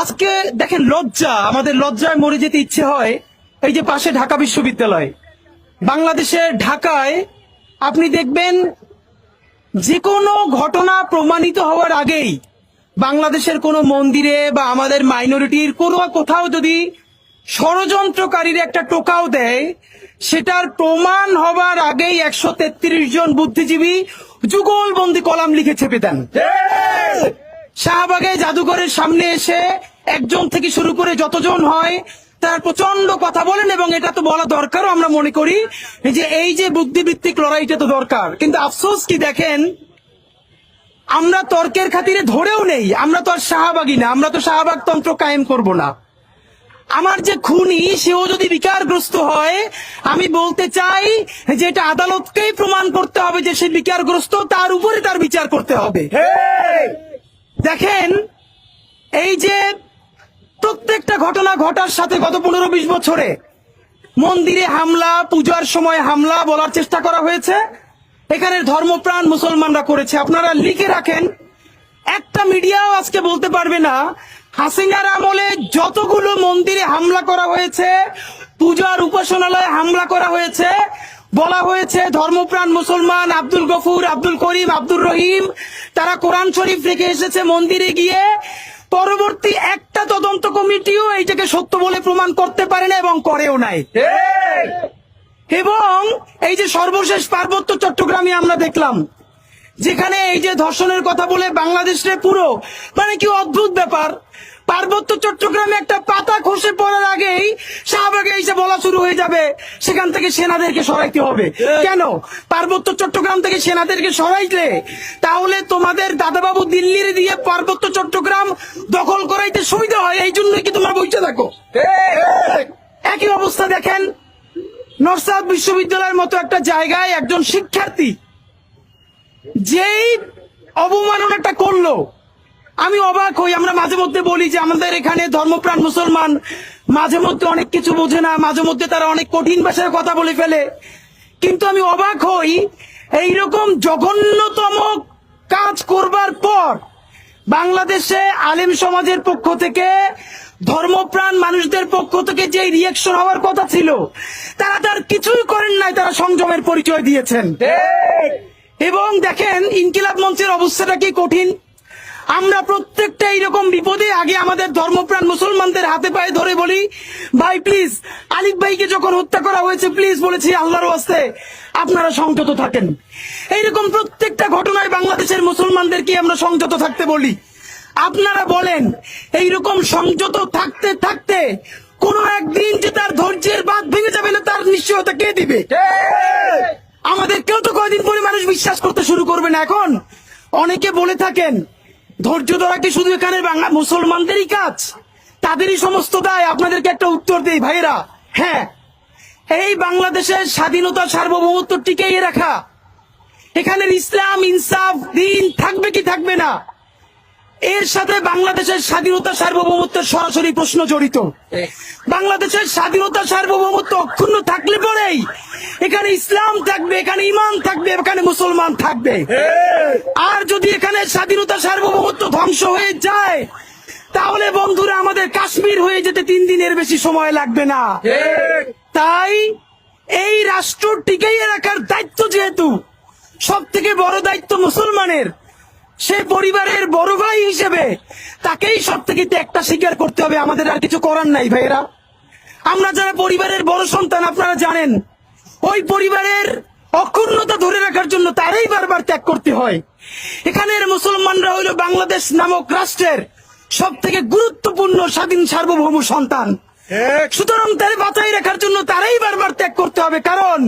আজকে দেখেন লজ্জা, আমাদের লজ্জায় মরে যেতে ইচ্ছে হয়। এই যে পাশে ঢাকা বিশ্ববিদ্যালয়, বাংলাদেশের ঢাকায় আপনি দেখবেন যে কোনো ঘটনা প্রমাণিত হওয়ার আগেই বাংলাদেশের কোনো মন্দিরে বা আমাদের মাইনরিটির কোনো কোথাও যদি ষড়যন্ত্রকারীর একটা টোকাও দেয়, সেটার প্রমাণ হবার আগেই 133 জন বুদ্ধিজীবী যুগলবন্দি কলাম লিখে ছেপে দেন। শাহবাগে জাদুঘরের সামনে এসে একজন থেকে শুরু করে যতজন হয় তার প্রচন্ড কথা বলেন, এবং এটা তো বলা দরকারও আমরা মনে করি যে এই যে বুদ্ধিভিত্তিক লড়াইটা তো দরকার। কিন্তু আফসোস কি দেখেন, আমরা তর্কের খাতিরে ধরেও নেই, আমরা তো আর শাহবাগী না, আমরা তো শাহবাগ তন্ত্র কায়েম করব না। আমার যে খুনি সেও যদি বিকারগ্রস্ত হয়, আমি বলতে চাই যে এটা আদালতকেই প্রমাণ করতে হবে যে সে বিকারগ্রস্ত, তার উপরে তার বিচার করতে হবে। দেখেন এই যে প্রত্যেকটা ঘটনা ঘটার সাথে গত 15-20 বছরে মন্দিরে হামলা, পূজার সময় হামলা বলার চেষ্টা করা হয়েছে, এখানের ধর্মপ্রাণ মুসলমানরা করেছে। আপনারা লিখে রাখেন, একটা মিডিয়াও আজকে বলতে পারবে না হাসিনার আমলে যতগুলো মন্দিরে হামলা করা হয়েছে, পূজার উপাসনালয়ে হামলা করা হয়েছে, বলা হয়েছে ধর্মপ্রাণ মুসলমান আব্দুল গফুর, আব্দুল করিম, আব্দুর রহিম তারা কোরআন শরীফ রেখে এসেছে মন্দিরে গিয়ে। পরবর্তী একটা তদন্ত কমিটিও এইটাকে সত্য বলে প্রমাণ করতে পারে না এবং করেও নাই। এবং এই যে সর্বশেষ পার্বত্য চট্টগ্রামে আমরা দেখলাম, যেখানে এই যে ধর্ষণের কথা বলে বাংলাদেশে পুরো মানে কি অদ্ভুত ব্যাপার, পার্বত্য চট্টগ্রামে একটা পাতা খসে পড়ার আগেই শাহবাগে এসে বলা শুরু হয়ে যাবে সেখান থেকে সেনাদেরকে সরাইতে হবে। কেন? পার্বত্য চট্টগ্রাম থেকে সেনাদেরকে সরাইলে তাহলে তোমাদের দাদাবাবু দিল্লির দিয়ে পার্বত্য চট্টগ্রাম দখল করাইতে সুবিধা হয়, এই জন্যই কি তোমরা বসে থাকো? একই অবস্থা দেখেন নর্থ সাউথ বিশ্ববিদ্যালয়ের মতো একটা জায়গায় একজন শিক্ষার্থী যেই অবমাননাটা করলো, আমি অবাক হই। আমরা মাঝে মধ্যে বলি যে আমাদের এখানে ধর্মপ্রাণ মুসলমান মাঝে মধ্যে অনেক কিছু বোঝে না, মাঝে মধ্যে তারা অনেক কঠিন ভাষায় কথা বলে ফেলে, কিন্তু আমি অবাক হই এইরকম জঘন্যতম কাজ করবার পর বাংলাদেশে আলেম সমাজের পক্ষ থেকে, ধর্মপ্রাণ মানুষদের পক্ষ থেকে যে রিয়াকশন হওয়ার কথা ছিল, তারা তার কিছুই করেন নাই, তারা সংযমের পরিচয় দিয়েছেন। এবং দেখেন ইনকিলাব মঞ্চের অবস্থাটা কি কঠিন। আমরা প্রত্যেকটা এইরকম বিপদে আগে আমাদের ধর্মপ্রাণ মুসলমানদের হাতে পায়ে ধরে বলি, ভাই প্লিজ, আলিফ ভাইকে যখন হত্যা করা হয়েছে প্লিজ বলেছি আল্লাহর ওয়াস্তে আপনারা সংযত থাকেন। এইরকম প্রত্যেকটা ঘটনায় বাংলাদেশের মুসলমানদেরকে আমরা সংযত থাকতে বলি। আপনারা বলেন এইরকম সংযত থাকতে থাকতে কোন একদিন যে তার ধৈর্যের বাঁধ ভেঙে যাবে না, তার নিশ্চয়তা কে দিবে? আমাদের কেউ তো কয়দিন পরে মানুষ বিশ্বাস করতে শুরু করবে না। এখন অনেকে বলে থাকেন ধৈর্য ধরা কি শুধু এখানে বাংলা মুসলমানদেরই কাজ, তাদেরই সমস্ত দায়? আপনাদেরকে একটা উত্তর দেই ভাইরা, হ্যাঁ, এই বাংলাদেশের স্বাধীনতা সার্বভৌমত্ব টিকিয়ে রাখা, এখানের ইসলাম ইনসাফ দিন থাকবে কি থাকবে না, এর সাথে বাংলাদেশের স্বাধীনতা সার্বভৌমত্বের সরাসরি প্রশ্ন জড়িত। বাংলাদেশের স্বাধীনতা সার্বভৌমত্ব অক্ষুণ্ণ থাকলে পরেই এখানে ইসলাম থাকবে, এখানে ইমান থাকবে, এখানে মুসলমান থাকবে। আর যদি এখানে স্বাধীনতা সার্বভৌমত্ব ধ্বংস হয়ে যায়, তাহলে বন্ধুরা আমাদের কাশ্মীর হয়ে যেতে 3 দিনের বেশি সময় লাগবে না। তাই এই রাষ্ট্র টিকিয়ে রাখার দায়িত্ব যেহেতু সব থেকে বড় দায়িত্ব মুসলমানের, সে পরিবারের বড় ভাই হিসেবে তাকেই সব থেকে একটা স্বীকার করতে হবে। আমাদের আর কিছু করার নাই ভাইয়েরা। আমরা যারা পরিবারের বড় সন্তান, আপনারা জানেন ওই পরিবারের অক্ষুণ্ণতা ধরে রাখার জন্য তারাই বারবার ত্যাগ করতে হয়। এখানের মুসলমানরা হইল বাংলাদেশ নামক রাষ্ট্রের সব থেকে গুরুত্বপূর্ণ স্বাধীন সার্বভৌম সন্তান। সুতরাং তাদের বাঁচাই রাখার জন্য তারাই বারবার ত্যাগ করতে হবে, কারণ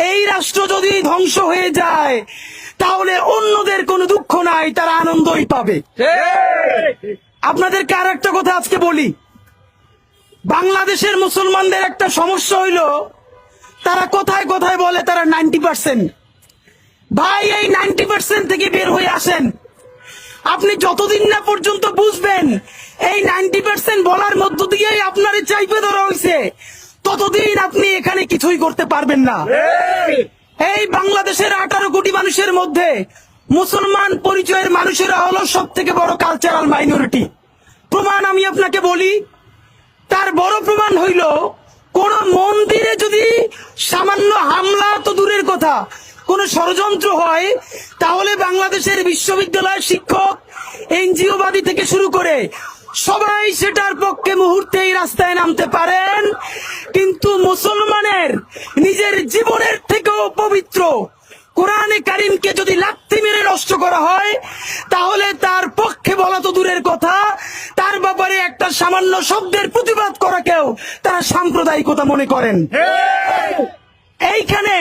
এই রাষ্ট্র যদি ধ্বংস হয়ে যায় তাহলে অন্যদের কোনো দুঃখ নাই, তারা আনন্দই পাবে। আপনাদেরকে আর একটা কথা আজকে বলি, বাংলাদেশের মুসলমানদের একটা সমস্যা হইল তারা কোথায় কোথায় বলে তারা 90%। ভাই এই 90% থেকে বের হয়ে আসেন। আপনি যতদিন না পর্যন্ত বুঝবেন এই 90% বলার মধ্য দিয়েই আপনার চাইপে ধরা হয়েছে, ততদিন আপনি এখানে কিছুই করতে পারবেন না। এই বাংলাদেশের 18 কোটি মানুষের মধ্যে মুসলমান পরিচয়ের মানুষেরা হলো সব থেকে বড় কালচারাল মাইনরিটি। প্রমাণ আমি আপনাকে বলি। তার বড় প্রমাণ হইল, কোন মন্দিরে যদি সামান্য হামলা তো দূরের কথা, কোন ষড়যন্ত্র হয়, তাহলে বাংলাদেশের বিশ্ববিদ্যালয়ের শিক্ষক, এনজিওবাদী থেকে শুরু করে সবাই সেটার পক্ষে মুহূর্তেই রাস্তায় নামতে পারেন। কিন্তু মুসলমানের নিজের জীবনের থেকেও পবিত্র কোরআনে কারিমকে যদি লাথি মেরে নষ্ট করা হয়, তাহলে তার পক্ষে বলা তো দূরের কথা, তার ব্যাপারে একটা সামান্য শব্দের প্রতিবাদ করাকেও তারা সাম্প্রদায়িকতা মনে করেন। এইখানে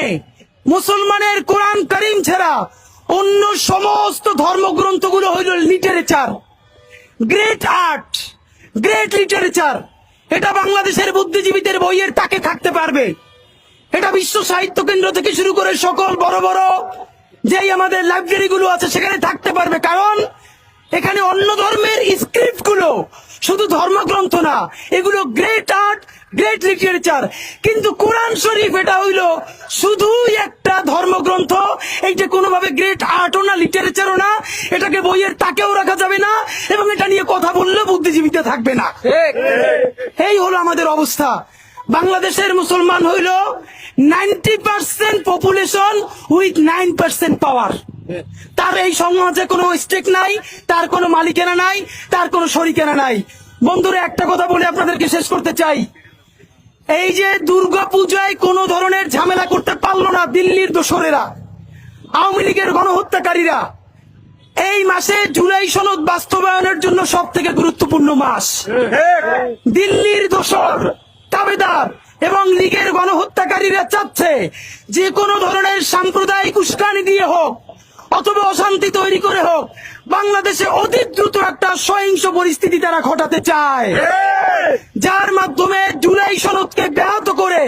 মুসলমানের কোরআন কারিম ছাড়া অন্য সমস্ত ধর্মগ্রন্থগুলো হইল literature, great art, great literature. এটা বাংলাদেশের বুদ্ধিজীবীদের বইয়ের তাকে থাকতে পারবে। এটা বিশ্ব সাহিত্য কেন্দ্র থেকে শুরু করে সকল বড় বড় যেই আমাদের লাইব্রেরি গুলো আছে সেখানে থাকতে পারবে, কারণ এখানে অন্য ধর্মের স্ক্রিপ্ট গুলো শুধু ধর্মগ্রন্থ না, এগুলো গ্রেট আর্ট, গ্রেট লিটারেচার। কিন্তু কোরআন শরীফ এটা হইল শুধুই একটা ধর্মগ্রন্থ। এইটা কোনোভাবে গ্রেট আর্টও না, লিটারেচারও না, এটাকে বইয়ের তাকেও রাখা যাবে না, এবং এটা নিয়ে কথা বললেও বুদ্ধিজীবীতে থাকবে না। এই হলো আমাদের অবস্থা। বাংলাদেশের মুসলমান হইল 90% পপুলেশন উইথ 9% পাওয়ার। তার এই সমাজে কোনো স্টেক নাই, তার কোনো মালিকানা নাই, তার কোনো শরিকানা নাই। বন্ধুরা, একটা কথা বলে আপনাদেরকে শেষ করতে চাই। এই যে দুর্গা পূজায় কোন ধরনের ঝামেলা করতে পারলো না দিল্লির দোসরেরা, আওয়ামী লীগের গণহত্যাকারীরা, এই মাসে জুলাই সনদ বাস্তবায়নের জন্য সব থেকে গুরুত্বপূর্ণ মাস। দিল্লির দোসর, দাবেদার এবং লীগের গণহত্যাকারীরা চাচ্ছে যে কোনো ধরনের সাম্প্রদায়িক উস্কানি দিয়ে হোক অথবা অশান্তি তৈরি করে হোক, বাংলাদেশে অতি দ্রুত একটা সহিংস পরিস্থিতি তারা ঘটাতে চায়, যার মাধ্যমে জুলাই সনদকে ব্যাহত করে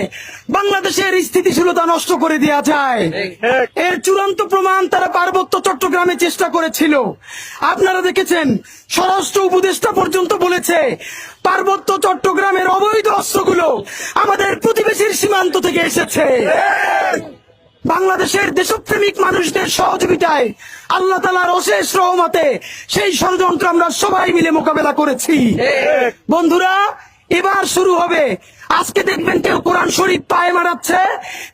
বাংলাদেশের স্থিতিশীলতা নষ্ট করে দেওয়া যায়। এর চূড়ান্ত প্রমাণ তারা পার্বত্য চট্টগ্রামে চেষ্টা করেছিল। আপনারা দেখেছেন, স্বরাষ্ট্র উপদেষ্টা পর্যন্ত বলেছে পার্বত্য চট্টগ্রামের অবৈধ অস্ত্রগুলো আমাদের প্রতিবেশীর সীমান্ত থেকে এসেছে। বাংলাদেশের দেশপ্রেমিক মানুষদের সহযোগিতায়, আল্লাহ তাআলার অশেষ রহমতে সেই ষড়যন্ত্র আমরা সবাই মিলে মোকাবেলা করেছি। বন্ধুরা, এবার শুরু হবে। আজকে দেখবেন কেউ কোরআন শরীফ পায়ে মারাচ্ছে,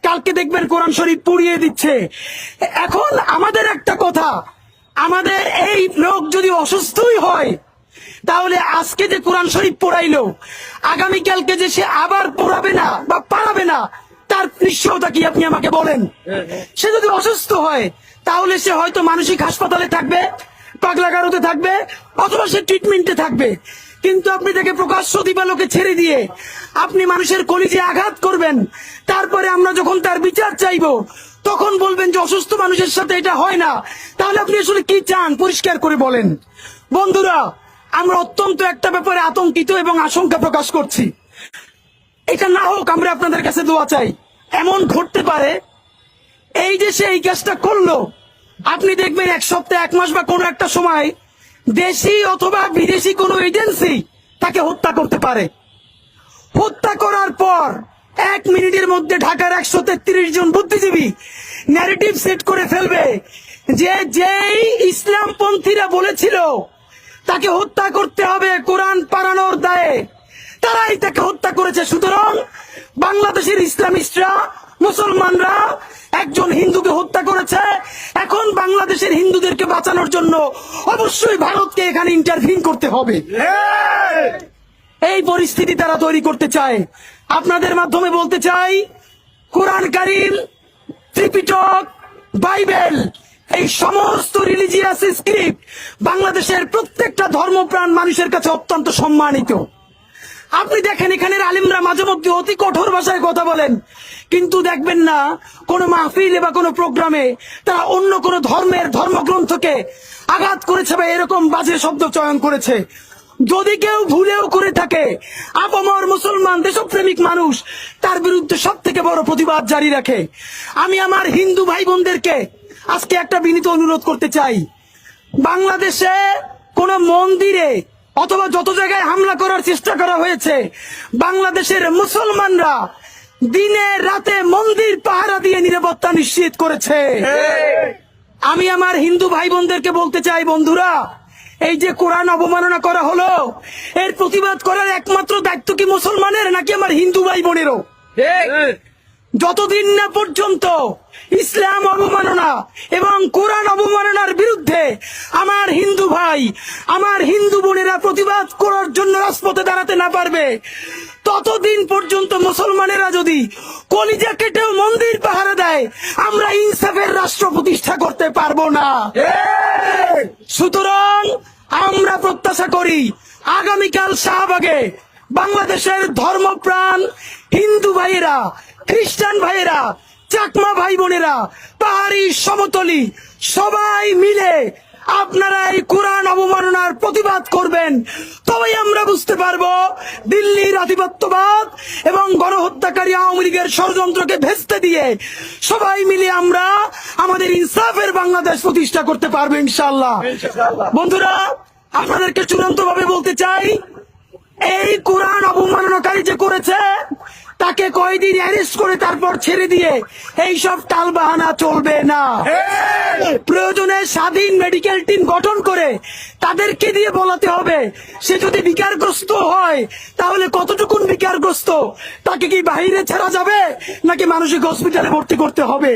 কালকে দেখবেন কোরআন শরীফ পুড়িয়ে দিচ্ছে। এখন আমাদের একটা কথা, আমাদের এই লোক যদি অসুস্থই হয়, তাহলে আজকে যে কোরআন শরীফ পড়াইলো, আগামীকালকে যে সে আবার পড়াবে না বা পারাবে না, তার নিশ্চয়তা কি আপনি আমাকে বলেন? সে যদি অসুস্থ হয়, তাহলে সে হয়তো মানসিক হাসপাতালে থাকবে, পাগলাগারোতে থাকবে, অথবা সে ট্রিটমেন্টে থাকবে। কিন্তু আপনি তাকে প্রকাশ্য দিবালোকে ছেড়ে দিয়ে আপনি মানুষের কলিজে আঘাত করবেন, তারপরে আমরা যখন তার বিচার চাইবো তখন বলবেন যে অসুস্থ মানুষের সাথে এটা হয় না। তাহলে আপনি আসলে কি চান? পরিষ্কার করে বলেন। বন্ধুরা, আমরা অত্যন্ত একটা ব্যাপারে আতঙ্কিত এবং আশঙ্কা প্রকাশ করছি। এটা না হোক, আমরা আপনাদের কাছে দোয়া চাই। এমন ঘটতে পারে এই যে সে এই কাজটা করলো, আপনি দেখবেন এক সপ্তাহ, এক মাস বা কোনো একটা সময় দেশি অথবা বিদেশি কোনো এজেন্সি তাকে হত্যা করতে পারে। হত্যা করার পর 1 মিনিটের মধ্যে ঢাকার 133 জন বুদ্ধিজীবী ন্যারেটিভ সেট করে ফেলবে যে যেই ইসলামপন্থীরা বলেছিল তাকে হত্যা করতে হবে কোরআন পাড়ানোর দায়ে, তারাই তাকে হত্যা করেছে। সুতরাং বাংলাদেশের ইসলামিস্টরা, মুসলমানরা একজন হিন্দুকে হত্যা করেছে। এখন বাংলাদেশের হিন্দুদেরকে বাঁচানোর জন্য অবশ্যই ভারতকে এখানে ইন্টারভিন করতে হবে। এই পরিস্থিতি তারা তৈরি করতে চায়। আপনাদের মাধ্যমে বলতে চাই, কোরআন কারীম, ত্রিপিটক, বাইবেল, এই সমস্ত রিলিজিয়াস স্ক্রিপ্ট বাংলাদেশের প্রত্যেকটা ধর্মপ্রাণ মানুষের কাছে অত্যন্ত সম্মানিত। আপনি দেখেন, এখানের আলেমরা মাঝে মধ্যে অতি কঠোর ভাষায় কথা বলেন, কিন্তু দেখবেন না কোনো মাহফিলে বা কোনো প্রোগ্রামে তারা অন্য কোনো ধর্মের ধর্মগ্রন্থকে আঘাত করেছে বা এরকম বাজে শব্দ চয়ন করেছে। যদি কেউ ভুলেও করে থাকে, আপামর মুসলমান দেশপ্রেমিক মানুষ তার বিরুদ্ধে সব থেকে বড় প্রতিবাদ জারি রাখে। আমি আমার হিন্দু ভাই বোনদেরকে আজকে একটা বিনীত অনুরোধ করতে চাই, বাংলাদেশে কোন মন্দিরে অথবা যত জায়গায় হামলা করার চেষ্টা করা হয়েছে, বাংলাদেশের মুসলমানরা দিনে রাতে মন্দির পাহারা দিয়ে নিরাপত্তা নিশ্চিত করেছে। আমি আমার হিন্দু ভাই বোনদেরকে বলতে চাই, বন্ধুরা, এই যে কোরআন অবমাননা করা হলো, এর প্রতিবাদ করার একমাত্র দায়িত্ব কি মুসলমানের নাকি আমার হিন্দু ভাই বোনেরও? যতদিন না পর্যন্ত ইসলাম অবমাননা এবং কোরআন অবমাননার বিরুদ্ধে আমার হিন্দু ভাই, আমার হিন্দু বোনেরা প্রতিবাদ করার জন্য রাজপথে দাঁড়াতে না পারবে, ততদিন পর্যন্ত মুসলমানেরা যদি কলিজা কেটেও মন্দির পাহারা দেয়, আমরা ইনসাফের রাষ্ট্র প্রতিষ্ঠা করতে পারবো না। সুতরাং আমরা প্রত্যাশা করি আগামীকাল শাহবাগে বাংলাদেশের ধর্মপ্রাণ হিন্দু ভাইয়েরা, খ্রিস্টান ভাইয়েরা, চাকমা ভাই বোনেরা, পাহাড়ি সমতলি সবাই মিলে আপনারা এই কোরআন অবমাননার প্রতিবাদ করবেন। তবেই আমরা বুঝতে পারবো দিল্লির আধিপত্যবাদ এবং গণহত্যাকারী আওয়ামী লীগের ষড়যন্ত্রকে ভেস্তে দিয়ে সবাই মিলে আমরা আমাদের ইনসাফের বাংলাদেশ প্রতিষ্ঠা করতে পারবো ইনশাআল্লাহ। বন্ধুরা, আপনাদেরকে চূড়ান্ত ভাবে বলতে চাই, এই কোরআন অবমাননাকারী যে করেছে তাকে কয়দিন অ্যারেস্ট করে তারপর ছেড়ে দিয়ে এইসব টালবাহানা চলবে না। প্রয়োজনে স্বাধীন মেডিকেল টিম গঠন করে তাদেরকে দিয়ে বলাতে হবে, সে যদি বিকারগ্রস্ত হয় তাহলে কতটুকুন বিকারগ্রস্ত, তাকে কি বাইরে ছাড়া যাবে নাকি মানসিক হসপিটালে ভর্তি করতে হবে?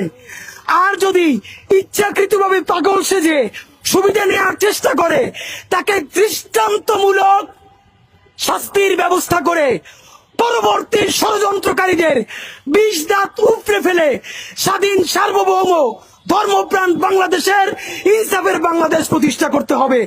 আর যদি ইচ্ছাকৃতভাবে পাগল সেজে সুবিধা নেওয়ার চেষ্টা করে, তাকে দৃষ্টান্তমূলক শাস্তির ব্যবস্থা করে পরবর্তী ষড়যন্ত্রকারীদের ২০ দাঁত উপড়ে ফেলে স্বাধীন সার্বভৌম ধর্মপ্রাণ বাংলাদেশের ইনসাফের বাংলাদেশ প্রতিষ্ঠা করতে হবে।